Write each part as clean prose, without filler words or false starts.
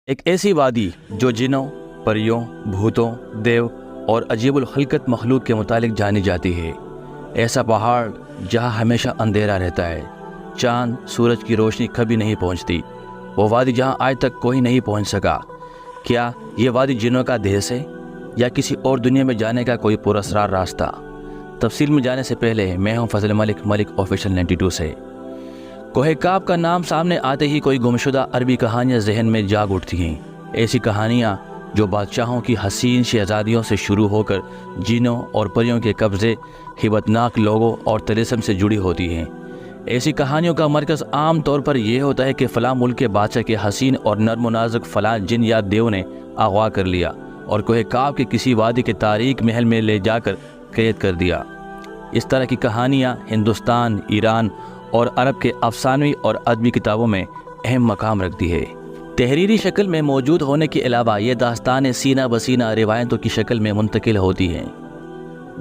ایک ایسی وادی جو جنوں، پریوں، بھوتوں، دیو اور عجیب الخلقت مخلوق کے متعلق جانی جاتی ہے۔ ایسا پہاڑ جہاں ہمیشہ اندھیرا رہتا ہے، چاند سورج کی روشنی کبھی نہیں پہنچتی، وہ وادی جہاں آج تک کوئی نہیں پہنچ سکا۔ کیا یہ وادی جنوں کا دیس ہے یا کسی اور دنیا میں جانے کا کوئی پراسرار راستہ؟ تفصیل میں جانے سے پہلے میں ہوں فضل ملک آفیشل 92 سے۔ کوہ کاف کا نام سامنے آتے ہی کوئی گمشدہ عربی کہانیاں ذہن میں جاگ اٹھتی ہیں۔ ایسی کہانیاں جو بادشاہوں کی حسین شہزادیوں سے شروع ہو کر جنوں اور پریوں کے قبضے، ہیبتناک لوگوں اور طلسم سے جڑی ہوتی ہیں۔ ایسی کہانیوں کا مرکز عام طور پر یہ ہوتا ہے کہ فلاں ملک کے بادشاہ کے حسین اور نرم و نازک فلاں جن یا دیو نے اغوا کر لیا اور کوہ کاف کے کسی وادی کے تاریک محل میں لے جا کر قید کر دیا۔ اس طرح کی کہانیاں ہندوستان، ایران اور عرب کے افسانوی اور ادبی کتابوں میں اہم مقام رکھتی ہے۔ تحریری شکل میں موجود ہونے کے علاوہ یہ داستانیں سینہ بسینہ روایتوں کی شکل میں منتقل ہوتی ہیں۔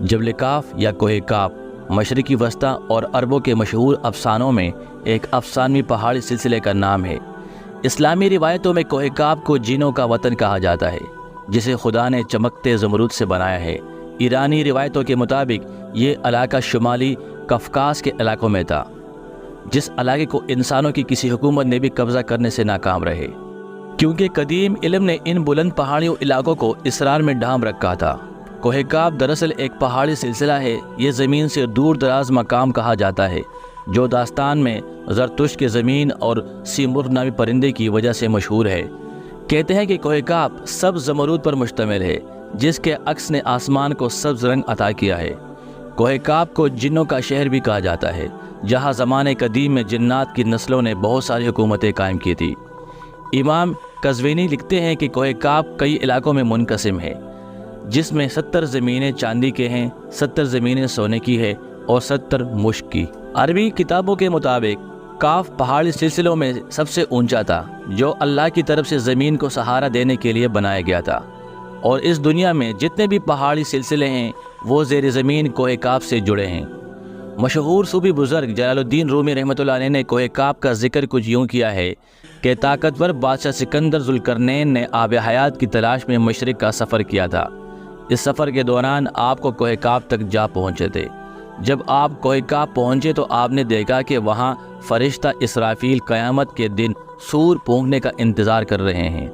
جبل کاف یا کوہ کاف مشرقی وسطی اور عربوں کے مشہور افسانوں میں ایک افسانوی پہاڑی سلسلے کا نام ہے۔ اسلامی روایتوں میں کوہ کاف کو جنوں کا وطن کہا جاتا ہے، جسے خدا نے چمکتے زمرد سے بنایا ہے۔ ایرانی روایتوں کے مطابق یہ علاقہ شمالی کفکاس کے علاقوں میں تھا، جس علاقے کو انسانوں کی کسی حکومت نے بھی قبضہ کرنے سے ناکام رہے، کیونکہ قدیم علم نے ان بلند پہاڑی علاقوں کو اسرار میں ڈھانپ رکھا تھا۔ کوہ کاف دراصل ایک پہاڑی سلسلہ ہے۔ یہ زمین سے دور دراز مقام کہا جاتا ہے، جو داستان میں زرتشت کے زمین اور سیمرغ نامی پرندے کی وجہ سے مشہور ہے۔ کہتے ہیں کہ کوہ کاف سبز زمرد پر مشتمل ہے، جس کے عکس نے آسمان کو سبز رنگ عطا کیا ہے۔ کوہ کاف کو جنوں کا شہر بھی کہا جاتا ہے، جہاں زمانے قدیم میں جنات کی نسلوں نے بہت ساری حکومتیں قائم کی تھی۔ امام قزوینی لکھتے ہیں کہ کوہ کاف کئی علاقوں میں منقسم ہے، جس میں 70 زمینیں چاندی کے ہیں، 70 زمینیں سونے کی ہے اور 70 مشک کی۔ عربی کتابوں کے مطابق کاف پہاڑی سلسلوں میں سب سے اونچا تھا، جو اللہ کی طرف سے زمین کو سہارا دینے کے لیے بنایا گیا تھا، اور اس دنیا میں جتنے بھی پہاڑی سلسلے ہیں وہ زیر زمین کوہ کاف سے جڑے ہیں۔ مشہور صوفی بزرگ جلال الدین رومی رحمۃ اللہ علیہ نے کوہ کاف کا ذکر کچھ یوں کیا ہے کہ طاقتور بادشاہ سکندر ذوالقرنین نے آب حیات کی تلاش میں مشرق کا سفر کیا تھا۔ اس سفر کے دوران آپ کو کوہ کاف تک جا پہنچے تھے۔ جب آپ کوہ کاف پہنچے تو آپ نے دیکھا کہ وہاں فرشتہ اسرافیل قیامت کے دن سور پھونکنے کا انتظار کر رہے ہیں۔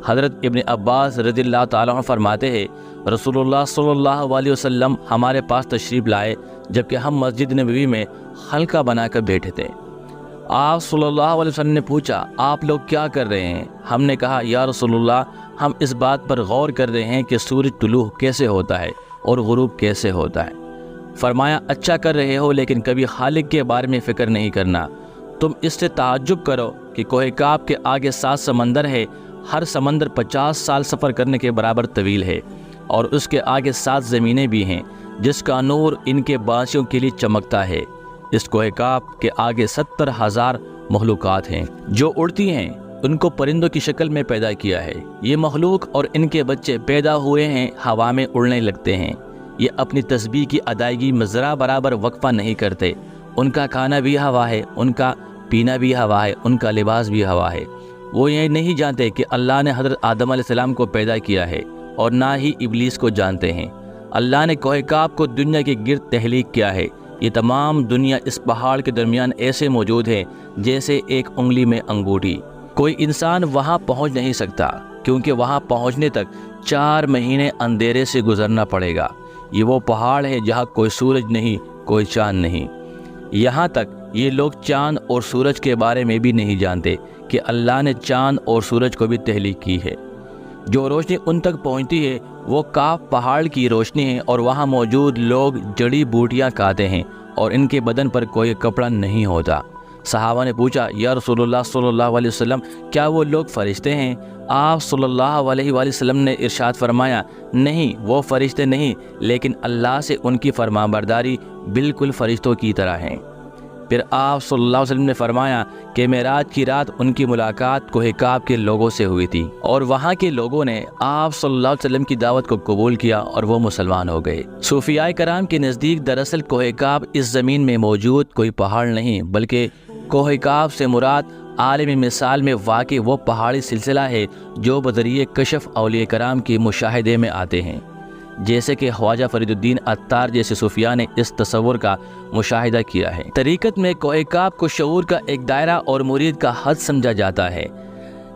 حضرت ابن عباس رضی اللہ تعالیٰ عنہ فرماتے ہیں، رسول اللہ صلی اللہ علیہ وسلم ہمارے پاس تشریف لائے جبکہ ہم مسجد نبوی میں حلقہ بنا کر بیٹھے تھے۔ آپ صلی اللہ علیہ وسلم نے پوچھا، آپ لوگ کیا کر رہے ہیں؟ ہم نے کہا، یا رسول اللہ، ہم اس بات پر غور کر رہے ہیں کہ سورج طلوع کیسے ہوتا ہے اور غروب کیسے ہوتا ہے۔ فرمایا، اچھا کر رہے ہو، لیکن کبھی خالق کے بارے میں فکر نہیں کرنا۔ تم اس سے تعجب کرو کہ کوہ کاف کے آگے 7 سمندر ہے، ہر سمندر 50 سال سفر کرنے کے برابر طویل ہے، اور اس کے آگے 7 زمینیں بھی ہیں، جس کا نور ان کے بانسیوں کے لیے چمکتا ہے۔ اس کوہ کاف کے آگے 70,000 مخلوقات ہیں جو اڑتی ہیں، ان کو پرندوں کی شکل میں پیدا کیا ہے۔ یہ مخلوق اور ان کے بچے پیدا ہوئے ہیں، ہوا میں اڑنے لگتے ہیں۔ یہ اپنی تسبیح کی ادائیگی میں ذرا برابر وقفہ نہیں کرتے۔ ان کا کھانا بھی ہوا ہے، ان کا پینا بھی ہوا ہے، ان کا لباس بھی ہوا ہے۔ وہ یہ نہیں جانتے کہ اللہ نے حضرت آدم علیہ السلام کو پیدا کیا ہے، اور نہ ہی ابلیس کو جانتے ہیں۔ اللہ نے کوہ کاف کو دنیا کے گرد تخلیق کیا ہے۔ یہ تمام دنیا اس پہاڑ کے درمیان ایسے موجود ہے جیسے ایک انگلی میں انگوٹھی۔ کوئی انسان وہاں پہنچ نہیں سکتا، کیونکہ وہاں پہنچنے تک 4 مہینے اندھیرے سے گزرنا پڑے گا۔ یہ وہ پہاڑ ہے جہاں کوئی سورج نہیں، کوئی چاند نہیں۔ یہاں تک یہ لوگ چاند اور سورج کے بارے میں بھی نہیں جانتے کہ اللہ نے چاند اور سورج کو بھی تخلیق کی ہے۔ جو روشنی ان تک پہنچتی ہے وہ کاف پہاڑ کی روشنی ہے، اور وہاں موجود لوگ جڑی بوٹیاں کھاتے ہیں اور ان کے بدن پر کوئی کپڑا نہیں ہوتا۔ صحابہ نے پوچھا، یا رسول اللہ صلی اللہ علیہ وسلم، کیا وہ لوگ فرشتے ہیں؟ آپ صلی اللہ علیہ وآلہ وسلم نے ارشاد فرمایا، نہیں، وہ فرشتے نہیں، لیکن اللہ سے ان کی فرمانبرداری بالکل فرشتوں کی طرح ہے۔ پھر آپ صلی اللہ علیہ وسلم نے فرمایا کہ معراج کی رات ان کی ملاقات کوہ کاف کے لوگوں سے ہوئی تھی، اور وہاں کے لوگوں نے آپ صلی اللہ علیہ وسلم کی دعوت کو قبول کیا اور وہ مسلمان ہو گئے۔ صوفیاء کرام کے نزدیک دراصل کوہ کاف اس زمین میں موجود کوئی پہاڑ نہیں، بلکہ کوہ کاف سے مراد عالمی مثال میں واقع وہ پہاڑی سلسلہ ہے جو بذریعہ کشف اولیاء کرام کے مشاہدے میں آتے ہیں، جیسے کہ خواجہ فرید الدین عطار جیسے صوفیاء نے اس تصور کا مشاہدہ کیا ہے۔ طریقت میں کوہ کاف کو شعور کا ایک دائرہ اور مرید کا حد سمجھا جاتا ہے،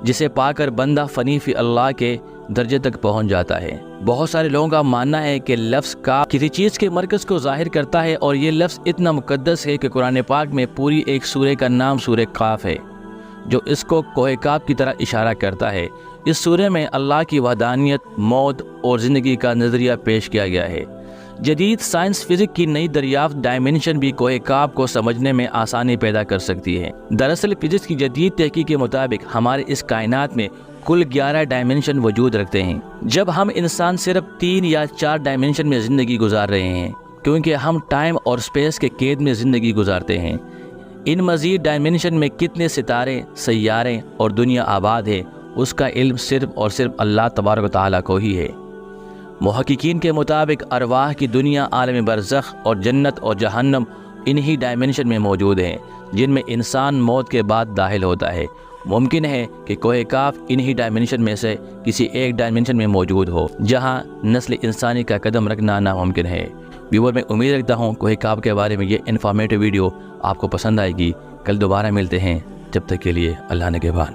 جسے پا کر بندہ فنی فی اللہ کے درجے تک پہنچ جاتا ہے۔ بہت سارے لوگوں کا ماننا ہے کہ لفظ کاف کسی چیز کے مرکز کو ظاہر کرتا ہے، اور یہ لفظ اتنا مقدس ہے کہ قرآن پاک میں پوری ایک سورہ کا نام سورہ کاف ہے، جو اس کو کوہ کاف کی طرح اشارہ کرتا ہے۔ اس سورہ میں اللہ کی وحدانیت، موت اور زندگی کا نظریہ پیش کیا گیا ہے۔ جدید سائنس فزک کی نئی دریافت ڈائمنشن بھی کوہ کاف کو سمجھنے میں آسانی پیدا کر سکتی ہے۔ دراصل فزکس کی جدید تحقیق کے مطابق ہمارے اس کائنات میں کل 11 ڈائمنشن وجود رکھتے ہیں، جب ہم انسان صرف 3 یا 4 ڈائمنشن میں زندگی گزار رہے ہیں، کیونکہ ہم ٹائم اور اسپیس کے قید میں زندگی گزارتے ہیں۔ ان مزید ڈائمنشن میں کتنے ستارے، سیارے اور دنیا آباد ہے، اس کا علم صرف اور صرف اللہ تبارک و تعالیٰ کو ہی ہے۔ محققین کے مطابق ارواح کی دنیا، عالم برزخ اور جنت اور جہنم انہی ڈائمنشن میں موجود ہیں، جن میں انسان موت کے بعد داخل ہوتا ہے۔ ممکن ہے کہ کوہ کاف انہی ڈائمنشن میں سے کسی ایک ڈائمنشن میں موجود ہو، جہاں نسل انسانی کا قدم رکھنا ناممکن ہے۔ ویور، میں امید رکھتا ہوں کوہ کاف کے بارے میں یہ انفارمیٹو ویڈیو آپ کو پسند آئے گی۔ کل دوبارہ ملتے ہیں، جب تک کے لیے اللہ نگہبان۔